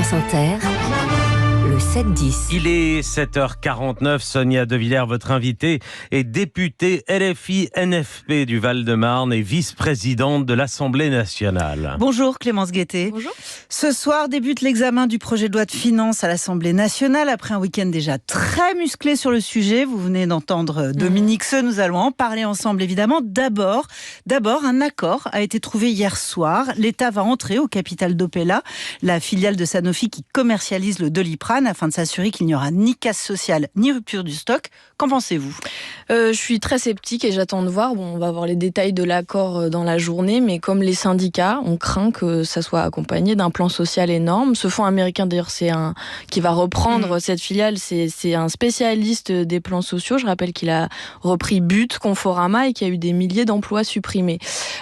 France Inter, le 7-10. Il est 7h49, Sonia De Villers, votre invitée, est députée LFI-NFP du Val-de-Marne et vice-présidente de l'Assemblée nationale. Bonjour Clémence Guettet. Bonjour. Ce soir débute l'examen du projet de loi de finances à l'Assemblée nationale après un week-end déjà très musclé sur le sujet. Vous venez d'entendre Dominique Seux, nous allons en parler ensemble évidemment. D'abord, un accord a été trouvé hier soir. L'État va entrer au capital d'Opella, la filiale de Sanofi qui commercialise le Doliprane, afin de s'assurer qu'il n'y aura ni casse sociale ni rupture du stock. Qu'en pensez-vous ? Je suis très sceptique et j'attends de voir. On va voir les détails de l'accord dans la journée, mais comme les syndicats, on craint que ça soit accompagné d'un plan social énorme. Ce fonds américain, d'ailleurs, qui va reprendre cette filiale, c'est un spécialiste des plans sociaux. Je rappelle qu'il a repris But, Conforama et qu'il y a eu des milliers d'emplois supprimés.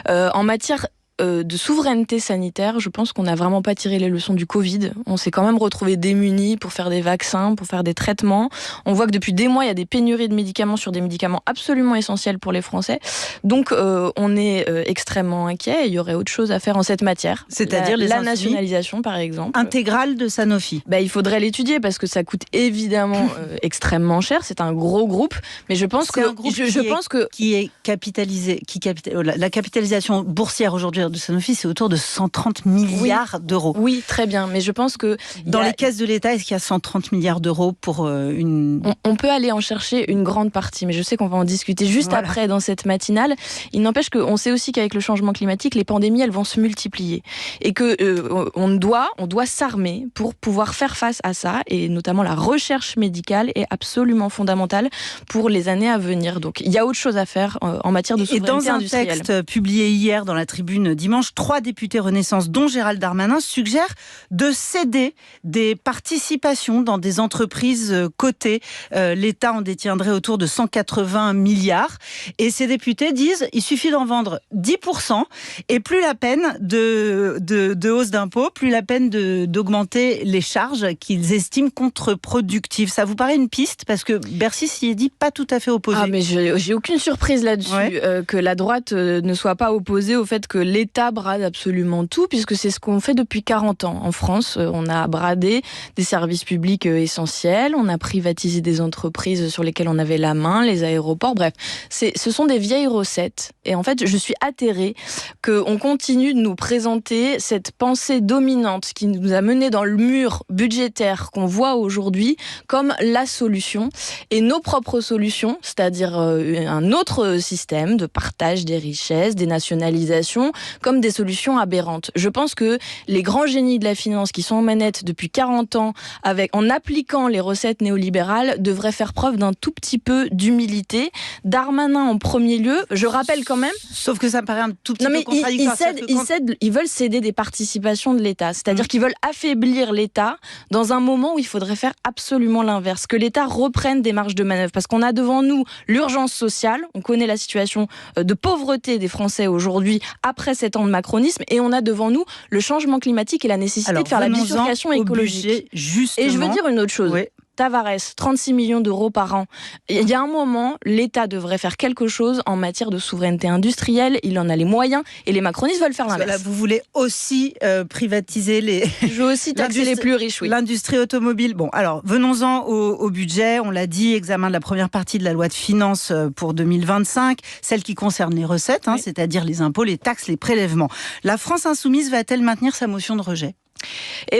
En matière de souveraineté sanitaire, je pense qu'on n'a vraiment pas tiré les leçons du Covid. On s'est quand même retrouvé démunis pour faire des vaccins, pour faire des traitements. On voit que depuis des mois, il y a des pénuries de médicaments sur des médicaments absolument essentiels pour les Français. Donc, on est extrêmement inquiet. Il y aurait autre chose à faire en cette matière. C'est-à-dire la nationalisation, par exemple. Intégrale de Sanofi. Il faudrait l'étudier parce que ça coûte évidemment extrêmement cher. C'est un gros groupe, mais je pense que la capitalisation boursière aujourd'hui de Sanofi, c'est autour de 130 milliards d'euros. Oui, très bien, mais je pense que... Dans les caisses de l'État, est-ce qu'il y a 130 milliards d'euros pour une... On peut aller en chercher une grande partie, mais je sais qu'on va en discuter juste après dans cette matinale. Il n'empêche qu'on sait aussi qu'avec le changement climatique, les pandémies, elles vont se multiplier. Et qu'on doit s'armer pour pouvoir faire face à ça, et notamment la recherche médicale est absolument fondamentale pour les années à venir. Donc il y a autre chose à faire en matière de souveraineté industrielle. Et dans un texte publié hier dans la Tribune dimanche, 3 députés Renaissance, dont Gérald Darmanin, suggèrent de céder des participations dans des entreprises cotées. L'État en détiendrait autour de 180 milliards. Et ces députés disent il suffit d'en vendre 10% et plus la peine de hausse d'impôts, plus la peine d'augmenter les charges qu'ils estiment contre-productives. Ça vous paraît une piste ? Parce que Bercy s'y est dit pas tout à fait opposé. Ah, mais j'ai aucune surprise là-dessus, que la droite ne soit pas opposée au fait que l'État brade absolument tout, puisque c'est ce qu'on fait depuis 40 ans. En France, on a bradé des services publics essentiels, on a privatisé des entreprises sur lesquelles on avait la main, les aéroports, bref. Ce sont des vieilles recettes. Et en fait, je suis atterrée qu'on continue de nous présenter cette pensée dominante qui nous a menés dans le mur budgétaire qu'on voit aujourd'hui comme la solution. Et nos propres solutions, c'est-à-dire un autre système de partage des richesses, des nationalisations, comme des solutions aberrantes. Je pense que les grands génies de la finance qui sont en manette depuis 40 ans en appliquant les recettes néolibérales devraient faire preuve d'un tout petit peu d'humilité. Darmanin en premier lieu, je rappelle quand même... Sauf que ça me paraît un tout petit peu contradictoire. Ils veulent céder des participations de l'État. C'est-à-dire qu'ils veulent affaiblir l'État dans un moment où il faudrait faire absolument l'inverse. Que l'État reprenne des marges de manœuvre. Parce qu'on a devant nous l'urgence sociale. On connaît la situation de pauvreté des Français aujourd'hui après 7 ans de macronisme, et on a devant nous le changement climatique et la nécessité de faire la bifurcation écologique. Justement. Et je veux dire une autre chose. Oui. Tavares, 36 millions d'euros par an. Il y a un moment, l'État devrait faire quelque chose en matière de souveraineté industrielle. Il en a les moyens et les macronistes veulent faire l'inverse. Là, vous voulez aussi privatiser Je veux aussi taxer les plus riches, oui. L'industrie automobile. Bon, alors, venons-en au budget. On l'a dit, examen de la première partie de la loi de finances pour 2025, celle qui concerne les recettes, c'est-à-dire les impôts, les taxes, les prélèvements. La France insoumise va-t-elle maintenir sa motion de rejet ?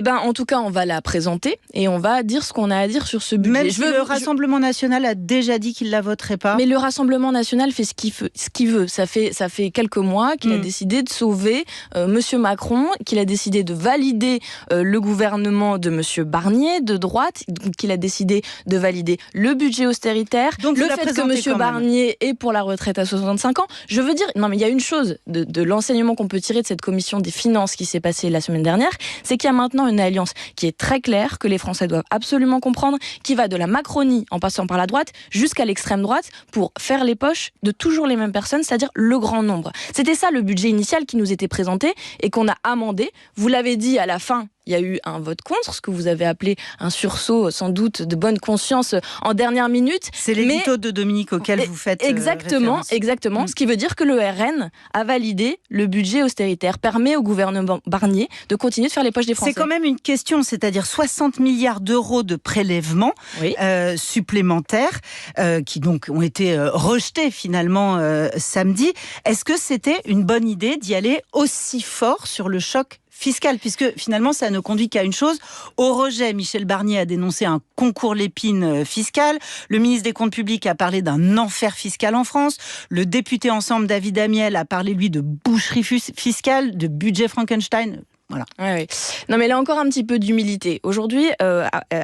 En tout cas, on va la présenter et on va dire ce qu'on a à dire sur ce budget. Même si le Rassemblement national a déjà dit qu'il ne la voterait pas. Mais le Rassemblement national fait ce qu'il veut. Ça fait quelques mois qu'il a décidé de sauver Monsieur Macron, qu'il a décidé de valider le gouvernement de Monsieur Barnier de droite, qu'il a décidé de valider le budget austéritaire. Donc le fait que Monsieur Barnier est pour la retraite à 65 ans. Je veux dire, non mais il y a une chose de l'enseignement qu'on peut tirer de cette commission des finances qui s'est passée la semaine dernière, c'est qu'il y a maintenant une alliance qui est très claire, que les Français doivent absolument comprendre, qui va de la Macronie, en passant par la droite, jusqu'à l'extrême droite, pour faire les poches de toujours les mêmes personnes, c'est-à-dire le grand nombre. C'était ça le budget initial qui nous était présenté et qu'on a amendé. Vous l'avez dit à la fin, il y a eu un vote contre, ce que vous avez appelé un sursaut, sans doute, de bonne conscience en dernière minute. C'est l'édito de Dominique auquel vous faites Exactement. Ce qui veut dire que le RN a validé le budget austéritaire, permet au gouvernement Barnier de continuer de faire les poches des Français. C'est quand même une question, c'est-à-dire 60 milliards d'euros de prélèvements supplémentaires qui donc ont été rejetés finalement samedi. Est-ce que c'était une bonne idée d'y aller aussi fort sur le choc fiscal, puisque finalement ça ne conduit qu'à une chose, au rejet. Michel Barnier a dénoncé un concours Lépine fiscal, le ministre des Comptes publics a parlé d'un enfer fiscal en France, le député Ensemble David Amiel a parlé lui de boucherie fiscale, de budget Frankenstein. Voilà. Oui. Non, mais là encore un petit peu d'humilité. Aujourd'hui,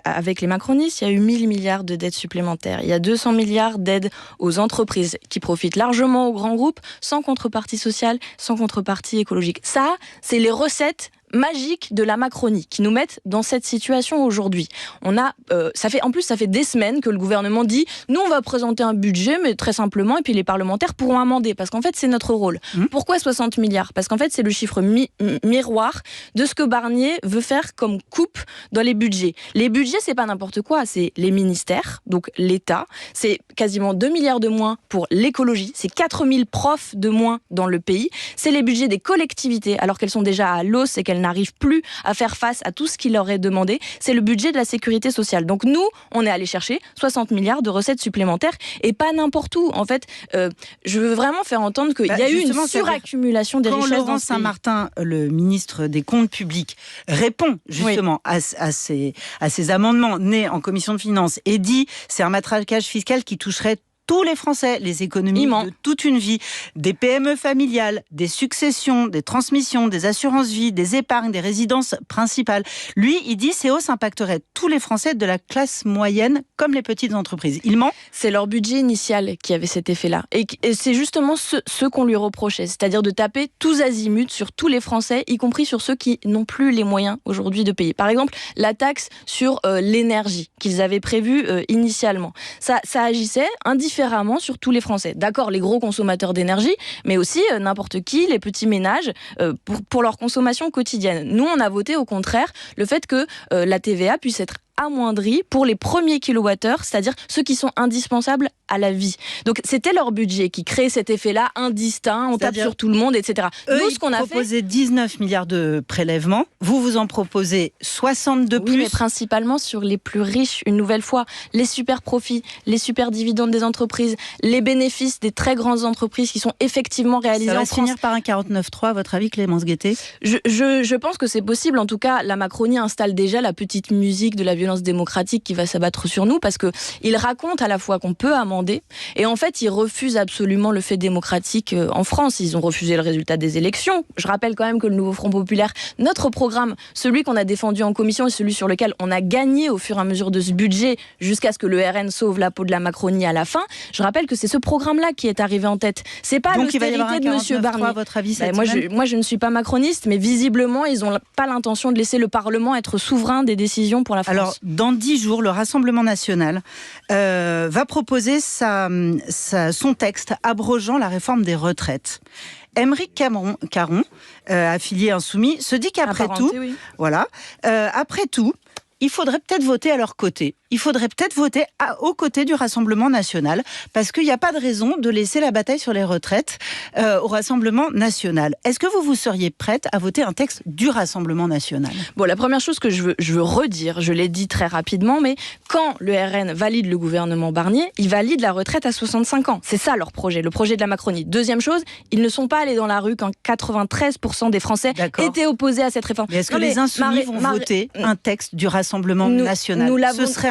avec les macronistes, il y a eu 1000 milliards de dettes supplémentaires. Il y a 200 milliards d'aides aux entreprises qui profitent largement aux grands groupes, sans contrepartie sociale, sans contrepartie écologique. Ça, c'est les recettes magiques de la Macronie qui nous mettent dans cette situation aujourd'hui. Ça fait des semaines que le gouvernement dit nous on va présenter un budget mais très simplement et puis les parlementaires pourront amender parce qu'en fait c'est notre rôle. Pourquoi 60 milliards ? Parce qu'en fait c'est le chiffre miroir de ce que Barnier veut faire comme coupe dans les budgets. Les budgets c'est pas n'importe quoi, c'est les ministères, donc l'État, c'est quasiment 2 milliards de moins pour l'écologie, c'est 4000 profs de moins dans le pays, c'est les budgets des collectivités alors qu'elles sont déjà à l'os et qu'elles n'arrivent plus à faire face à tout ce qui leur est demandé, c'est le budget de la sécurité sociale. Donc nous, on est allé chercher 60 milliards de recettes supplémentaires et pas n'importe où. En fait, je veux vraiment faire entendre qu'il y a eu une suraccumulation des richesses dans ce pays. Quand Laurent Saint-Martin, le ministre des Comptes publics, répond justement à ces amendements nés en commission de finances et dit c'est un matraquage fiscal qui toucherait tous les Français, les économies de toute une vie, des PME familiales, des successions, des transmissions, des assurances-vie, des épargnes, des résidences principales. Lui, il dit ces hausses impacteraient tous les Français de la classe moyenne comme les petites entreprises. Il ment ? C'est leur budget initial qui avait cet effet-là. Et c'est justement ce qu'on lui reprochait, c'est-à-dire de taper tous azimuts sur tous les Français, y compris sur ceux qui n'ont plus les moyens aujourd'hui de payer. Par exemple, la taxe sur l'énergie qu'ils avaient prévue initialement. Ça agissait indifféremment sur tous les Français. D'accord, les gros consommateurs d'énergie, mais aussi n'importe qui, les petits ménages, pour leur consommation quotidienne. Nous, on a voté au contraire le fait que la TVA puisse être amoindrie pour les premiers kilowattheures, c'est-à-dire ceux qui sont indispensables à la vie. Donc c'était leur budget qui crée cet effet-là indistinct, on tape sur tout le monde, etc. Nous, ce qu'on a proposé 19 milliards de prélèvements, vous en proposez 60 de plus. Oui, mais principalement sur les plus riches, une nouvelle fois. Les super profits, les super dividendes des entreprises, les bénéfices des très grandes entreprises qui sont effectivement réalisés en France. Ça va se finir par un 49.3, à votre avis, Clémence Guettet ? Je pense que c'est possible. En tout cas, la Macronie installe déjà la petite musique de la violence démocratique qui va s'abattre sur nous parce qu'il raconte à la fois qu'on peut amender et en fait ils refusent absolument le fait démocratique en France. Ils ont refusé le résultat des élections. Je rappelle quand même que le Nouveau Front Populaire, notre programme, celui qu'on a défendu en commission et celui sur lequel on a gagné au fur et à mesure de ce budget jusqu'à ce que le RN sauve la peau de la Macronie à la fin, je rappelle que c'est ce programme-là qui est arrivé en tête. C'est pas l'austérité de M. Barnier. À votre avis, moi je ne suis pas macroniste, mais visiblement ils n'ont pas l'intention de laisser le Parlement être souverain des décisions pour la France. Alors, dans 10 jours, le Rassemblement national va proposer son texte abrogeant la réforme des retraites. Aymeric Caron, affilié Insoumis, se dit qu'après tout, après tout, il faudrait peut-être voter à leur côté. Il faudrait peut-être voter aux côtés du Rassemblement national, parce qu'il n'y a pas de raison de laisser la bataille sur les retraites au Rassemblement national. Est-ce que vous seriez prête à voter un texte du Rassemblement national ? Bon, la première chose que je veux redire, je l'ai dit très rapidement, mais quand le RN valide le gouvernement Barnier, il valide la retraite à 65 ans. C'est ça leur projet, le projet de la Macronie. Deuxième chose, ils ne sont pas allés dans la rue quand 93% des Français étaient opposés à cette réforme. Mais est-ce que les Insoumis vont voter un texte du Rassemblement national ? Ce serait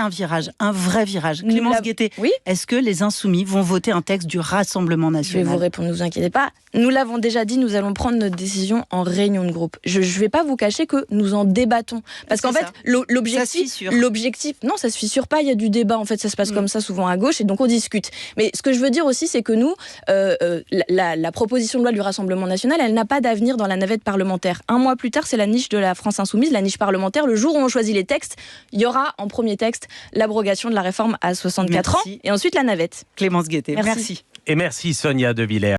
un vrai virage. Clémence Guettet, est-ce que les Insoumis vont voter un texte du Rassemblement national ? Je vais vous répondre, ne vous inquiétez pas. Nous l'avons déjà dit, nous allons prendre notre décision en réunion de groupe. Je ne vais pas vous cacher que nous en débattons. Parce qu'en fait, l'objectif... Non, ça ne se fissure pas, il y a du débat. En fait, ça se passe comme ça, souvent à gauche, et donc on discute. Mais ce que je veux dire aussi, c'est que nous, la proposition de loi du Rassemblement national, elle n'a pas d'avenir dans la navette parlementaire. Un mois plus tard, c'est la niche de la France insoumise, la niche parlementaire. Le jour où on choisit les textes, il y aura en premier texte l'abrogation de la réforme à 64 ans et ensuite la navette. Clémence Guettet, merci. Et merci Sonia De Villers.